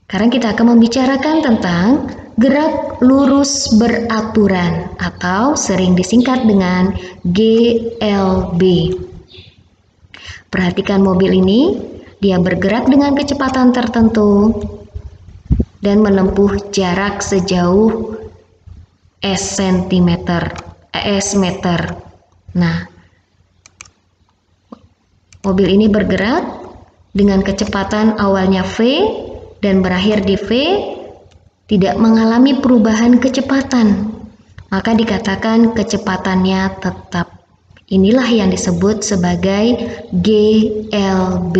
Sekarang kita akan membicarakan tentang gerak lurus beraturan atau sering disingkat dengan GLB. Perhatikan mobil ini, dia bergerak dengan kecepatan tertentu dan menempuh jarak sejauh S meter. Nah, mobil ini bergerak dengan kecepatan awalnya V dan berakhir di V, tidak mengalami perubahan kecepatan, maka dikatakan kecepatannya tetap. Inilah yang disebut sebagai GLB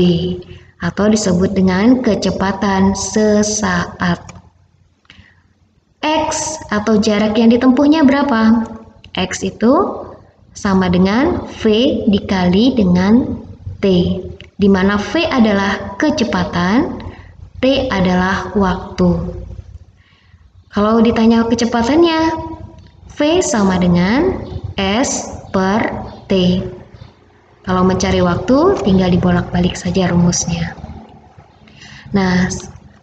atau disebut dengan kecepatan sesaat. X atau jarak yang ditempuhnya berapa? X itu sama dengan V dikali dengan T, di mana V adalah kecepatan, T adalah waktu. Kalau ditanya kecepatannya, V sama dengan S per T. Kalau mencari waktu, tinggal dibolak-balik saja rumusnya. Nah,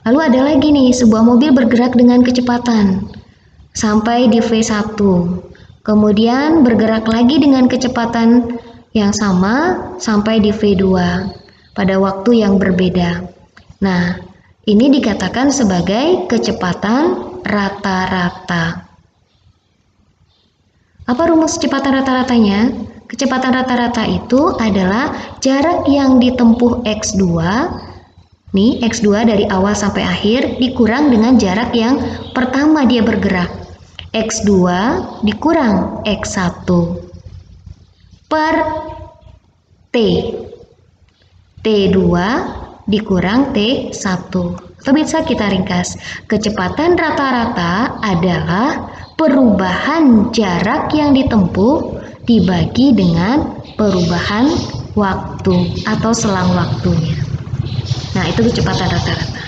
lalu ada lagi nih, sebuah mobil bergerak dengan kecepatan sampai di V1. Kemudian bergerak lagi dengan kecepatan yang sama sampai di V2 pada waktu yang berbeda. Nah, ini dikatakan sebagai kecepatan rata-rata. Apa rumus kecepatan rata-ratanya? Kecepatan rata-rata itu adalah jarak yang ditempuh X2. Nih, X2 dari awal sampai akhir dikurang dengan jarak yang pertama dia bergerak. X2 dikurang X1 per T. T2 dikurang T1. Atau bisa kita ringkas, kecepatan rata-rata adalah perubahan jarak yang ditempuh dibagi dengan perubahan waktu atau selang waktunya. Nah, itu kecepatan rata-rata.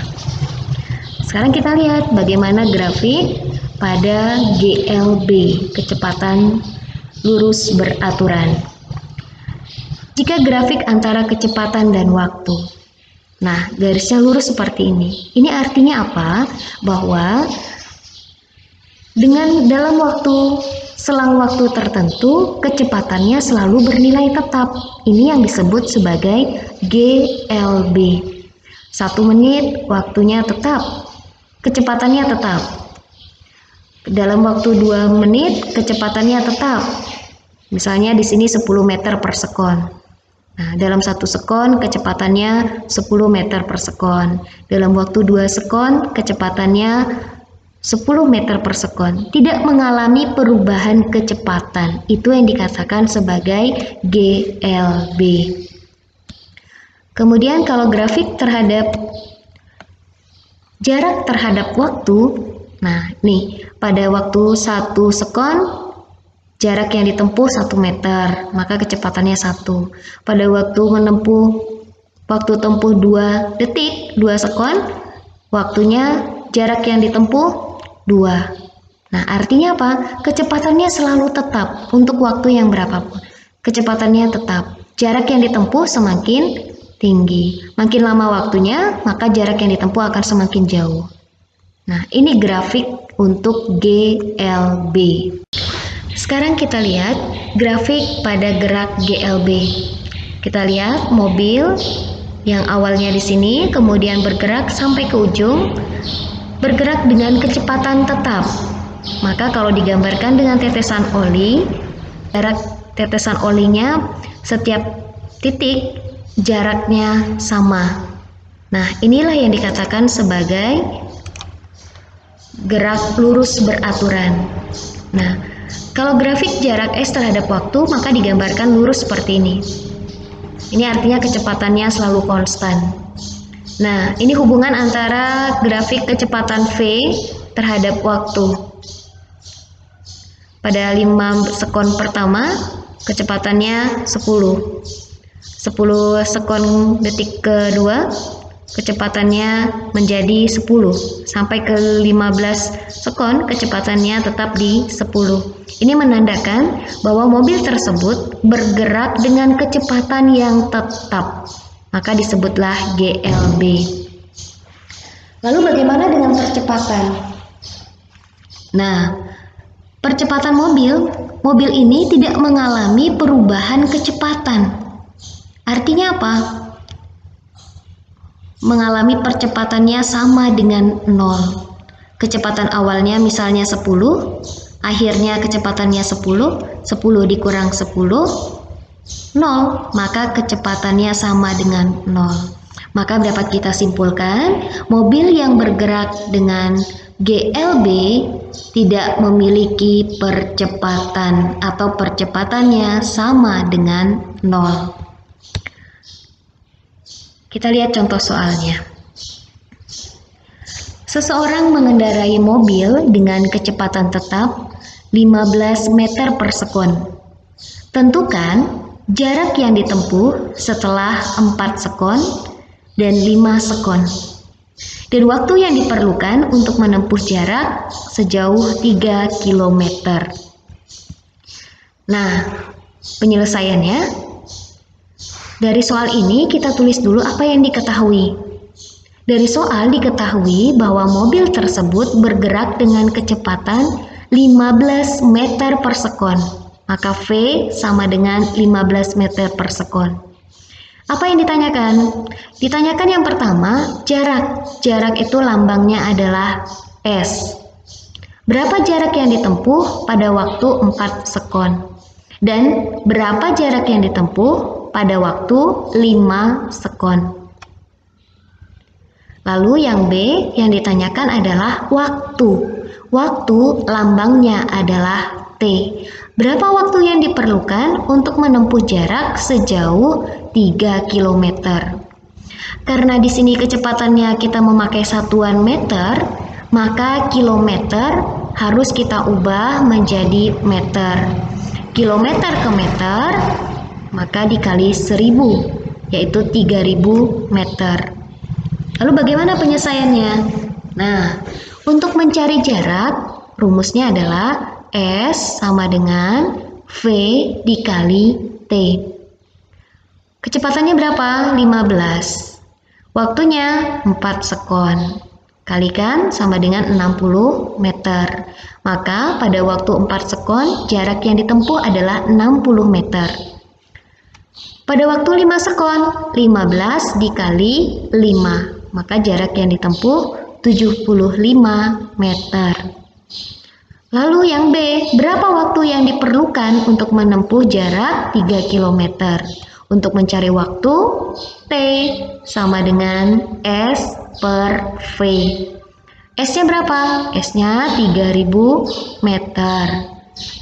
Sekarang kita lihat bagaimana grafik pada GLB, kecepatan lurus beraturan. Jika grafik antara kecepatan dan waktu, nah garisnya lurus seperti ini. Ini artinya apa? Bahwa dalam selang waktu tertentu, kecepatannya selalu bernilai tetap. Ini yang disebut sebagai GLB. 1 menit waktunya tetap, kecepatannya tetap. Dalam waktu 2 menit kecepatannya tetap. Misalnya di sini 10 meter per sekon. Nah, dalam 1 sekon kecepatannya 10 meter per sekon. Dalam waktu 2 sekon kecepatannya 10 meter per sekon. Tidak mengalami perubahan kecepatan. Itu yang dikatakan sebagai GLB. Kemudian kalau grafik terhadap jarak terhadap waktu, nah nih pada waktu 1 sekon jarak yang ditempuh 1 meter, maka kecepatannya 1. Pada waktu tempuh 2 detik, 2 sekon, waktunya jarak yang ditempuh 2. Nah, artinya apa? Kecepatannya selalu tetap untuk waktu yang berapapun. Kecepatannya tetap. Jarak yang ditempuh semakin tinggi. Makin lama waktunya, maka jarak yang ditempuh akan semakin jauh. Nah, ini grafik untuk GLB. Sekarang kita lihat grafik pada gerak GLB. Kita lihat mobil yang awalnya di sini, kemudian bergerak sampai ke ujung, bergerak dengan kecepatan tetap. Maka kalau digambarkan dengan tetesan oli, jarak tetesan olinya setiap titik jaraknya sama. Nah, inilah yang dikatakan sebagai gerak lurus beraturan. Nah, kalau grafik jarak S terhadap waktu, maka digambarkan lurus seperti ini. Ini artinya kecepatannya selalu konstan. Nah, ini hubungan antara grafik kecepatan V terhadap waktu. Pada 5 sekon pertama, kecepatannya 10. 10 sekon detik kedua, kecepatannya menjadi 10. Sampai ke 15 sekon, kecepatannya tetap di 10. Ini menandakan bahwa mobil tersebut bergerak dengan kecepatan yang tetap. Maka disebutlah GLB. Lalu bagaimana dengan percepatan? Nah, percepatan mobil ini tidak mengalami perubahan kecepatan. Artinya apa? Mengalami percepatannya sama dengan 0. Kecepatan awalnya misalnya 10, akhirnya kecepatannya 10 dikurang 10, 0, maka kecepatannya sama dengan 0. Maka dapat kita simpulkan, mobil yang bergerak dengan GLB tidak memiliki percepatan atau percepatannya sama dengan 0. Kita lihat contoh soalnya. Seseorang mengendarai mobil dengan kecepatan tetap 15 meter per sekon. Tentukan jarak yang ditempuh setelah 4 sekon dan 5 sekon. Dan waktu yang diperlukan untuk menempuh jarak sejauh 3 km. Nah, penyelesaiannya dari soal ini kita tulis dulu apa yang diketahui. Dari soal diketahui bahwa mobil tersebut bergerak dengan kecepatan 15 meter per sekon. Maka V sama dengan 15 meter per sekon. Apa yang ditanyakan? Ditanyakan yang pertama, jarak. Jarak itu lambangnya adalah S. Berapa jarak yang ditempuh pada waktu 4 sekon? Dan berapa jarak yang ditempuh pada waktu 5 sekon? Lalu yang B yang ditanyakan adalah waktu. Waktu lambangnya adalah T. Berapa waktu yang diperlukan untuk menempuh jarak sejauh 3 km? Karena di sini kecepatannya kita memakai satuan meter, maka kilometer harus kita ubah menjadi meter. Kilometer ke meter, maka dikali 1000, yaitu 3000 meter. Lalu bagaimana penyelesaiannya? Nah, untuk mencari jarak, rumusnya adalah S sama dengan V dikali T. Kecepatannya berapa? 15. Waktunya 4 sekon. Kalikan sama dengan 60 meter. Maka pada waktu 4 sekon, jarak yang ditempuh adalah 60 meter. Pada waktu 5 sekon, 15 dikali 5. Maka jarak yang ditempuh 75 meter. Lalu yang B, berapa waktu yang diperlukan untuk menempuh jarak 3 km? Untuk mencari waktu, T sama dengan S per V. S-nya berapa? S-nya 3000 meter.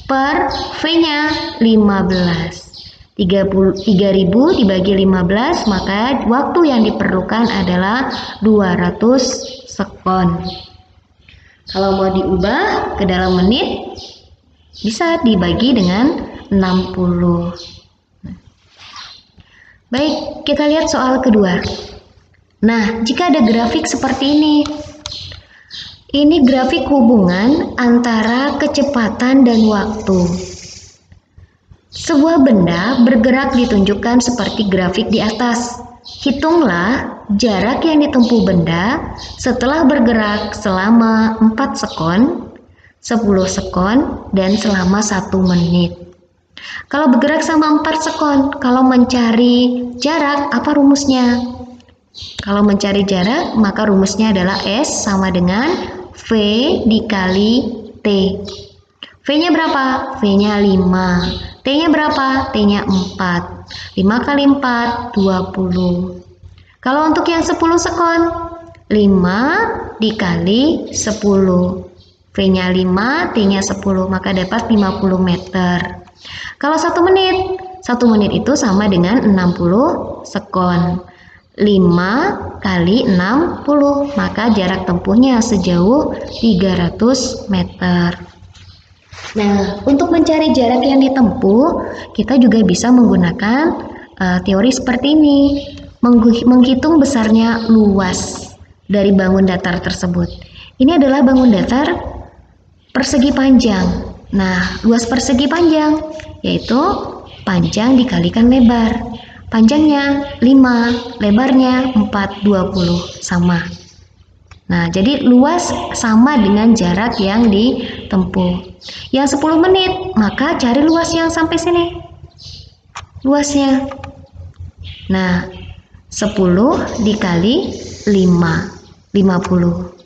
Per V-nya 15. 3000 dibagi 15, maka waktu yang diperlukan adalah 200 sekon. Kalau mau diubah ke dalam menit, bisa dibagi dengan 60. Baik, kita lihat soal kedua. Nah, jika ada grafik seperti ini grafik hubungan antara kecepatan dan waktu. Sebuah benda bergerak ditunjukkan seperti grafik di atas. Hitunglah jarak yang ditempuh benda setelah bergerak selama 4 sekon, 10 sekon, dan selama 1 menit. Kalau bergerak sama 4 sekon, kalau mencari jarak, apa rumusnya? Kalau mencari jarak, maka rumusnya adalah S sama dengan V dikali T. V-nya berapa? V-nya 5. T-nya berapa? T-nya 4. 5 kali 4, 20. Kalau untuk yang 10 sekon, 5 dikali 10. V-nya 5, T-nya 10, maka dapat 50 meter. Kalau 1 menit, 1 menit itu sama dengan 60 sekon. 5 kali 60, maka jarak tempuhnya sejauh 300 meter. Nah, untuk mencari jarak yang ditempuh, kita juga bisa menggunakan teori seperti ini. Menghitung besarnya luas dari bangun datar tersebut. Ini adalah bangun datar persegi panjang. Nah, luas persegi panjang, yaitu panjang dikalikan lebar. Panjangnya 5, lebarnya 4, 20, sama. Nah, jadi luas sama dengan jarak yang ditempuh. Yang 10 menit, maka cari luas yang sampai sini. Luasnya. Nah, 10 dikali 5, 50.